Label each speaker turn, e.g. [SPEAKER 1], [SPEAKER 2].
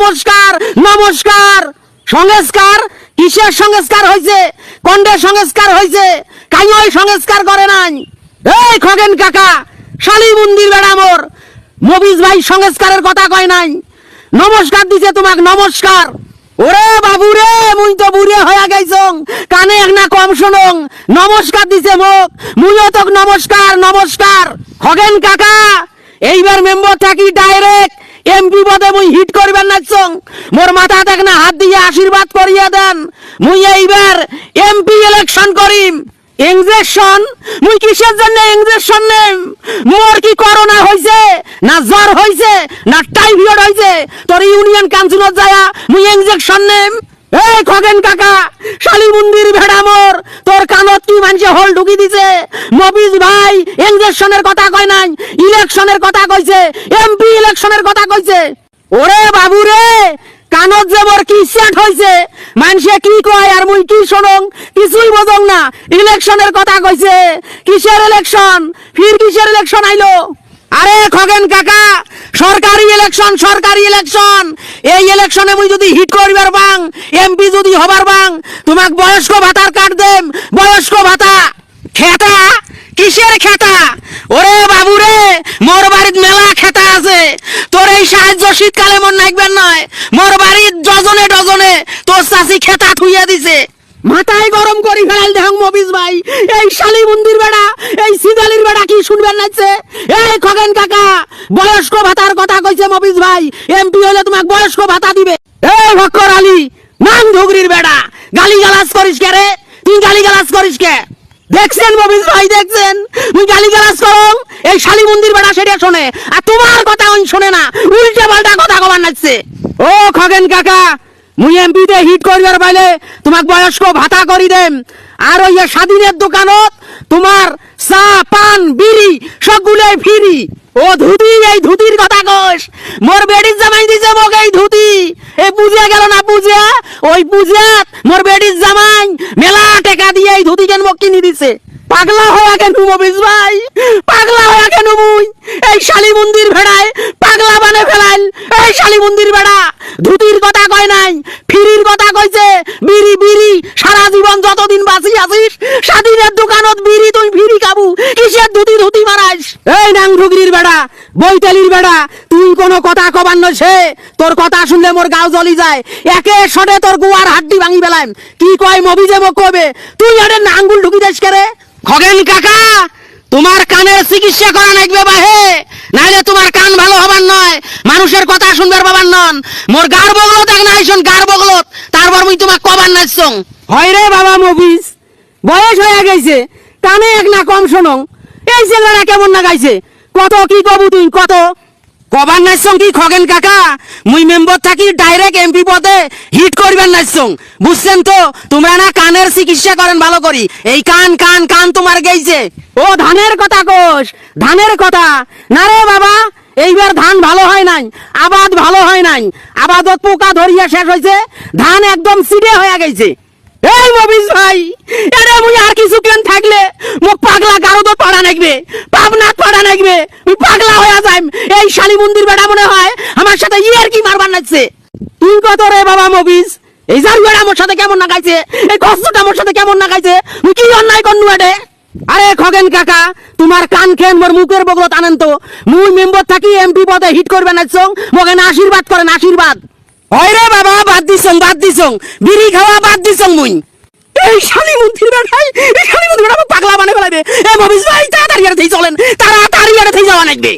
[SPEAKER 1] নমস্কার নমস্কার। সংস্কার কিসের সংস্কার হয়েছে? কন্ডের সংস্কার হয়েছে, কাইওই সংস্কার করে নাই। এই খগেন কাকা, শালি মন্দির বেড়া মোর মবিজ ভাই সংস্কারের কথা কয় নাই, নমস্কার দিছে তোমাক নমস্কার। ওরে বাবু রে, মুই তো বুড়ে হয়ে গেছং, কানে এক না কম শুনং, নমস্কার দিছে মোক, মুইও তোক নমস্কার নমস্কার। খগেন কাকা, এইবার মেম্বার থাকি ডাইরেক্ট এমপি পদে মুই হিট করবেন নাচং, মোর মাথা দেখ না হাত দিয়ে আশীর্বাদ করিয়ে দেন, মুই এইবার এমপি ইলেকশন করিম। ইনজেকশন? মুই কিসের জন্য ইনজেকশন নেম? মোর কি করোনা হইছে, না জ্বর হইছে, না টাইফয়েড হইছে? তোর ইউনিয়ন কাউন্সিলত যায়া মুই ইনজেকশন নেম? এই খগেন কাকা, শালি মন্দির ভেড়া মোর, তোর কানত কি মানুষে হল ঢুকি দিছে? মবিজ ভাই ইনজেকশনের কথা কয় নাই, ইলেকশনের কথা কইছে, এমপি ইলেকশনের কথা কইছে। ওরে বাবু রে, কানত যে মোর কি সেট হইছে, মানুষে কি কয় আর মুই কি শুনং কিছুই বোঝং না। ইলেকশনের কথা কইছে, কিসের ইলেকশন? ফির কিসের ইলেকশন আইলো? আরে খগেন কাকা, সরকারি ইলেকশন, সরকারি ইলেকশন। এই ইলেকশনে মুই যদি হিট করিবার বাং, এমপি যদি হবার বাং, তোমাক বয়স্ক ভাতার কার্ড দেম, বয়স্ক ভাতা। খেতা? কিসের খেতা? ওরে বাবু রে, মোর বাড়িত মেলা খেতা আছে, তোর এই সাহায্য শীতকালে মন নাইবেন নয়, মোর বাড়িত ডজনে ডজনে তোর চাষি খেতা থুইয়া দিছে। মাথায় গরম করি ফেলাল দেহং মবিজ ভাই, এই শালি মন্দির বেড়া, এই সিদালির বেড়া কি শুনবেন নাইছে? এই খগেন কাকা, বয়স্ক ভাতার কথা কইছে মবিজ ভাই, এমপি হলে তোমাক বয়স্ক ভাতা দিবে। এই ভক্কর আলী, নাম ধুগরির বেড়া, গালি গালাজ করিস কে রে? তুই গালি গালাজ করিস কে? দেখছেন মবিজ ভাই, দেখছেন তুই গালি গালাজ করং, এই শালি মন্দির বেড়া সেটা শোনে, আর তোমার কথা ওই শোনে না, উল্টে পাল্টা কথা কবার নাচছে। ও খগেন কাকা, মুই এমপিতে হিট করিবার পাইলে তোমাক বয়স্ক ভাতা করি দেম, আর ওই স্বাধীনের দোকানত তোমার চা পান বিড়ি সবগুলোই ফ্রি। ও ধুতি, এই ধুতির কথা কস? মোর বেডির জামাই দিছে মোক এই ধুতি, এই বুঝিয়া গেল না? বুঝিয়া ওই বুঝিয়াত মোর বেডির জামাই মেলা টাকা দিয়ে এই ধুতি কেন মোক কিনি দিছে। পাগলা হয়ে কেন মবিজ ভাই, পাগলা হয়ে কেন মুই? এই শালি মন্দির ভেড়ায় পাগলা বানে ফেলাইল। এই শালি মন্দির বেড়া ধুতির কথা কয় নাই, ফিরির কথা কইছে। বিড়ি বিড়ি সারা জীবন যতদিন বাঁচি আছিস, স্বাধীনের দোকানত বিড়ি তুই ফিরি খাবু, কিসের ধুতি ধুতি মারাইস? এই নাং ঢুগরির বেড়া, বৈতালির বেড়া, তুই কোনো কথা কবার নছে, তোর কথা শুনলে মোর গাও জ্বলি যায়, একে শটে তোর গুয়ার হাড্ডি ভাঙি ফেলাইম। কি কয় মবিজে মোক কবে, তুই আরে আঙ্গুল ঢুকি দেশ করে? খগেন কাকা, তোমার কানের চিকিৎসা করা লাগবে বাহে, নাইলে তোমার কান ভালো হবার নয়, মানুষের কথা শুনবার পাবার নন। মোর গার বগলত এক না আইসন, গার বগলত, তারপর মুই তোমাক কবার নাচছং। হয় রে বাবা মবিজ, বয়স হয়ে গেছে, কানে এক না কম শোনং, এই ছেলেরা কেমন না গাইছে, কত কি কবু তুই কত কবার নাচছং কি? খগেন কাকা, মুই মেম্বার থাকি ডাইরেক্ট এমপি পদে হিট করবেন নাচছং, বুঝছেন তো? তোমরা না কানের চিকিৎসা করেন ভালো করি, এই কান কান কান তোমার গেইছে। ও ধানের কথা কোষ, ধানের কথা না রে বাবা, এইবার ধান ভালো হয় নাই, আবাদ ভালো হয় নাই, আবাদত পোকা ধরিয়া শেষ হয়েছে, ধান একদম সিডে হয়ে গেছে। এই মবিজ ভাই, এরে মুই আর কিছু কেন থাকলে মোক পাগলা গারদ পাড়া নাকবে, পাবনাথ পাড়া নাকবে, মুই পাগলা হয়ে যাইম। এই শালি মন্দির বেড়া মনে হয় আমার সাথে ইয়ার কি মারবার নাচছে। তুই কত রে বাবা মবিজ, এই জার বেড়া আমার সাথে কেমন না গাইছে, এই কষ্টটা আমার সাথে কেমন না গাইছে, মুই কি অন্যায় করনু এডে? আরে খগেন কাকা, তোমার কান খেন মোর মুখের বগলত আনেন তো, মুই মেম্বার থাকি এমপি পদে হিট করবে নাচছং, মোকে না আশীর্বাদ করেন, আশীর্বাদ। হয় রে বাবা, বাদ দিছং, বাদ দিছং, বিড়ি খাওয়া বাদ দিছং মুই। এই শালি মন্দির বেড়াই, এই শালি মন্দির বেড়া পাগলা বানে ফেলাইবে। এ মবিজ ভাই, তাড়াতাড়ি আর থেই চলেন, তাড়াতাড়ি আর থেই যাওয়া লাগবে।